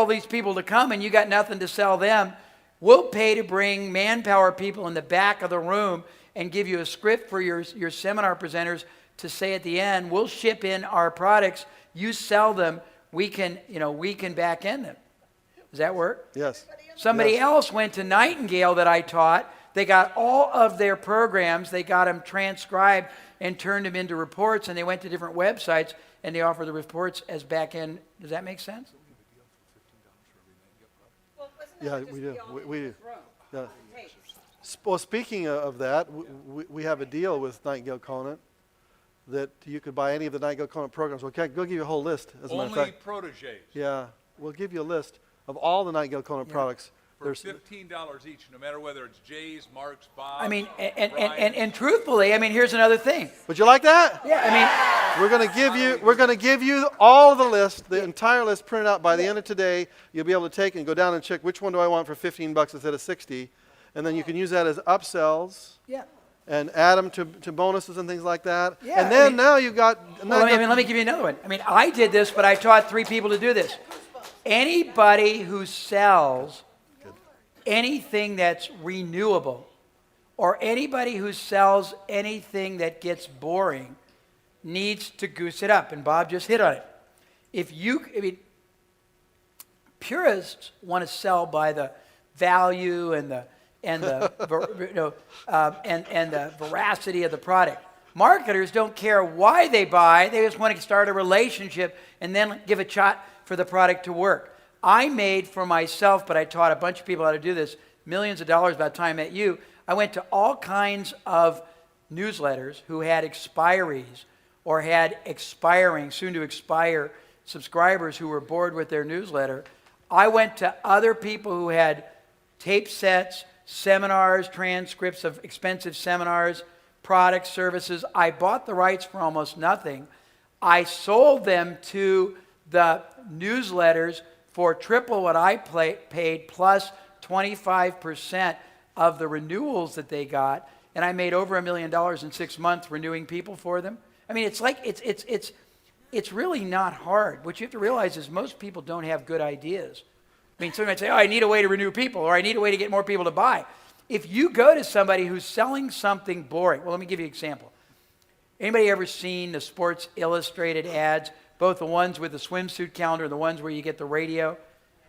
all these people to come and you got nothing to sell them, we'll pay to bring manpower people in the back of the room and give you a script for your seminar presenters to say at the end, we'll ship in our products, you sell them, we can back end them. Does that work? Yes. Somebody else went to Nightingale that I taught. They got all of their programs, they got them transcribed and turned them into reports, and they went to different websites and they offer the reports as back end. Does that make sense? Yeah, we do. We do. Yeah. Well, speaking of that, we have a deal with Nightingale Conant that you could buy any of the Nightingale Conant programs. We'll give you a whole list. As a matter of fact. Only proteges. Yeah, we'll give you a list of all the Nightingale Conant products. For $15 each, no matter whether it's Jay's, Mark's, Bob's. I mean, and truthfully, I mean, here's another thing. Would you like that? Yeah, I mean, we're going to give you all of the list, the entire list printed out by the end of today. You'll be able to take and go down and check which one do I want for $15 instead of 60, and then you can use that as upsells. Yeah. And add them to bonuses and things like that. Yeah, and then now you've got. Well, let me give you another one. I mean, I did this, but I taught 3 people to do this. Anybody who sells anything that's renewable, or anybody who sells anything that gets boring, needs to goose it up. And Bob just hit on it. Purists want to sell by the value and the veracity of the product. Marketers don't care why they buy; they just want to start a relationship and then give a shot for the product to work. I made for myself, but I taught a bunch of people how to do this, millions of dollars by the time I met you. I went to all kinds of newsletters who had expiries or had expiring, soon to expire subscribers who were bored with their newsletter. I went to other people who had tape sets, seminars, transcripts of expensive seminars, products, services. I bought the rights for almost nothing. I sold them to the newsletters for triple what I paid plus 25% of the renewals that they got, and I made over $1 million in 6 months renewing people for them. I mean, it's really not hard. What you have to realize is most people don't have good ideas. I mean, somebody might say, oh, I need a way to renew people, or I need a way to get more people to buy. If you go to somebody who's selling something boring, well, let me give you an example. Anybody ever seen the Sports Illustrated ads, both the ones with the swimsuit calendar and the ones where you get the radio?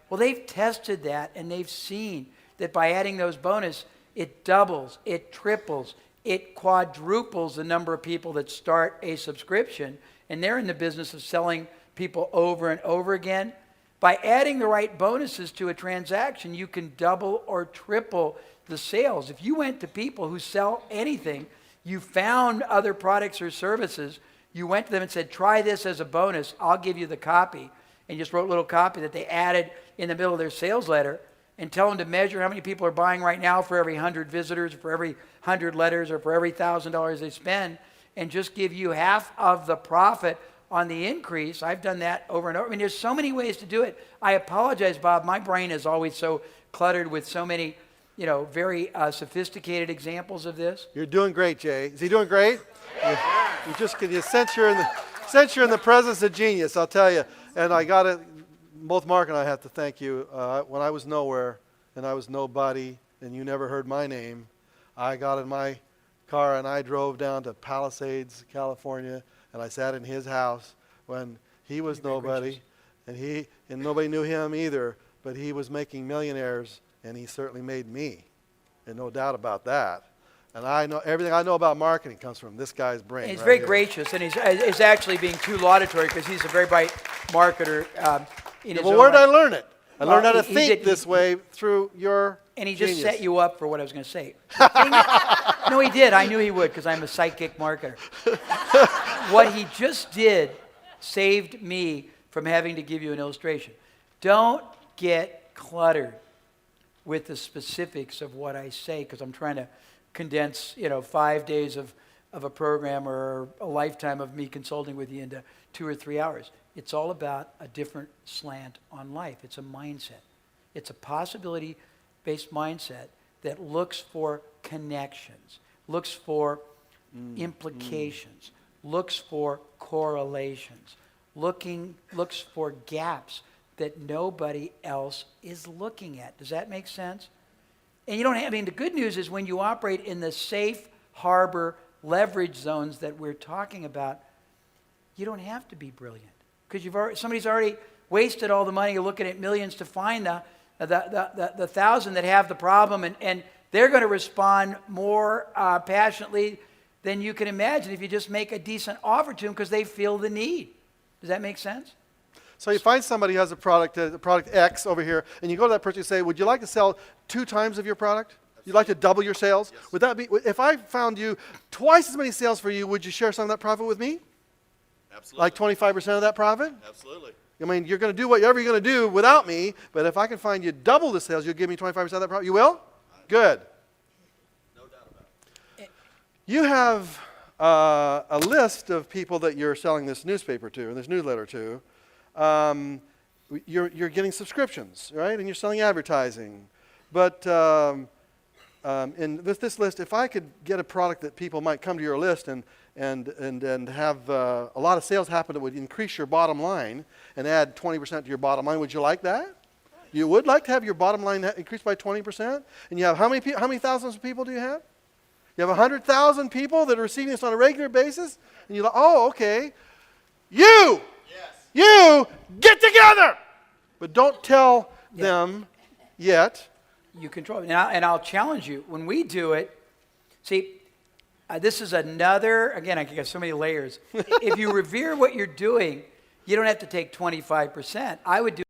Well, they've tested that, and they've seen that by adding those bonus, it doubles, it triples, it quadruples the number of people that start a subscription, and they're in the business of selling people over and over again. By adding the right bonuses to a transaction, you can double or triple the sales. If you went to people who sell anything, you found other products or services, you went to them and said, try this as a bonus, I'll give you the copy, and just wrote a little copy that they added in the middle of their sales letter, and tell them to measure how many people are buying right now for every 100 visitors, or for every 100 letters, or for every $1,000 they spend, and just give you half of the profit on the increase. I've done that over and over. I mean, there's so many ways to do it. I apologize, Bob. My brain is always so cluttered with so many, very sophisticated examples of this. You're doing great, Jay. Is he doing great? You just can sense you're in the presence of genius, I'll tell you. And I got it. Both Mark and I have to thank you. When I was nowhere and I was nobody and you never heard my name, I got in my car and I drove down to Palisades, California, and I sat in his house when he was nobody, and nobody knew him either, but he was making millionaires, and he certainly made me, and no doubt about that. And I know everything I know about marketing comes from this guy's brain. And he's very gracious, and he's actually being too laudatory because he's a very bright marketer. Well, where did I learn it? I learned how to think this way through your And he just genius. set you up for what I was going to say. No, he did. I knew he would because I'm a psychic marketer. What he just did saved me from having to give you an illustration. Don't get cluttered with the specifics of what I say because I'm trying to condense, 5 days of a program or a lifetime of me consulting with you into 2 or 3 hours. It's all about a different slant on life. It's a mindset. It's a possibility-based mindset that looks for connections, looks for implications, looks for correlations, looks for gaps that nobody else is looking at. Does that make sense? And you don't have, I mean, the good news is when you operate in the safe harbor leverage zones that we're talking about, you don't have to be brilliant because somebody's already wasted all the money looking at millions to find the thousand that have the problem, and they're going to respond more passionately than you can imagine if you just make a decent offer to them because they feel the need. Does that make sense? So you find somebody who has a product X over here, and you go to that person and say, would you like to sell 2 times of your product? You'd like to double your sales? Yes. Would that be, if I found you twice as many sales for you, would you share some of that profit with me? Absolutely. Like 25% of that profit? Absolutely. I mean, you're going to do whatever you're going to do without me, but if I can find you double the sales, you'll give me 25% of that profit. You will? Good. No doubt about it. You have a list of people that you're selling this newspaper to, and this newsletter to. You're getting subscriptions, right? And you're selling advertising. But in this list, if I could get a product that people might come to your list and have a lot of sales happen that would increase your bottom line and add 20% to your bottom line, would you like that? You would like to have your bottom line increased by 20%? And you have how many thousands of people do you have? You have 100,000 people that are receiving this on a regular basis? And you're like, oh, okay. You get together! But don't tell them yet. You control it. And I'll challenge you. When we do it, see, this is another, again, I got so many layers. If you revere what you're doing, you don't have to take 25%. I would do